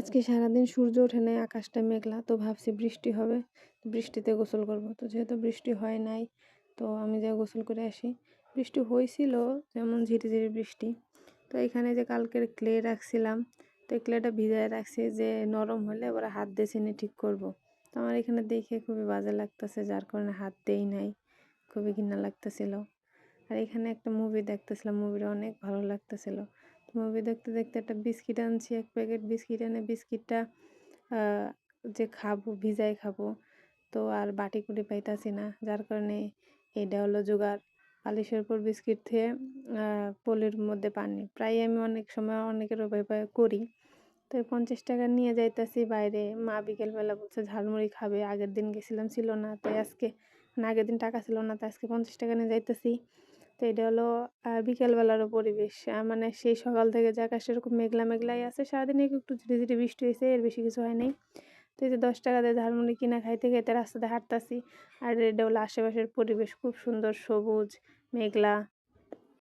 আজকে সারাদিন সূর্য ওঠে নাই, আকাশটা মেঘলা, তো ভাবছি বৃষ্টি হবে, তো বৃষ্টিতে গোসল করব। তো যেহেতু বৃষ্টি হয় নাই, তো আমি যাই গোসল করে আসি। বৃষ্টি হয়েছিল, যেমন ঝিরিঝিরি বৃষ্টি। তো এখানে যে কালকের ক্লে রাখছিলাম, তো এই ক্লেটা ভিজায় রাখছি যে নরম হলে এবার হাত দিয়ে চিনি ঠিক করব। তো আমার এখানে দেখে খুবই বাজে লাগতেছে, যার কারণে হাত দেই নাই, খুবই ঘৃণা লাগতেছিল। আর এখানে একটা মুভি দেখতেছিলাম, মুভিটা অনেক ভালো লাগতেছিল। মুভি দেখতে দেখতে একটা বিস্কিট আনছি, এক প্যাকেট বিস্কিট এনে বিস্কিটটা যে খাবো, ভিজাই খাবো, তো আর বাটি কুটি পাইতাছি না, যার কারণে এটা হলো জোগাড়। বালিশের উপর বিস্কিট থেকে পলির মধ্যে পানি, প্রায় আমি অনেক সময় অনেকের উপায় করি। তো 50 টাকা নিয়ে যাইতাছি বাইরে। মা বিকেলবেলা বলছে ঝালমুড়ি খাবে, আগের দিন গেছিলাম ছিল না, তাই আজকে আগের দিন টাকা ছিল না, তাই আজকে 50 টাকা নিয়ে যাইতেছি। তো এটা হলো বিকেলবেলারও পরিবেশ, মানে সেই সকাল থেকে যে আকাশ এরকম মেঘলা মেঘলাই আছে, সারাদিন একটু ঝিরিঝিরি বৃষ্টি হয়েছে, এর বেশি কিছু হয় নাই। তো এই যে 10 টাকা দিয়ে ঝালমুড়ি কিনা খাইতে খাইতে রাস্তাতে হাঁটতাছি। আর এটা হলো আশেপাশের পরিবেশ, খুব সুন্দর, সবুজ, মেঘলা।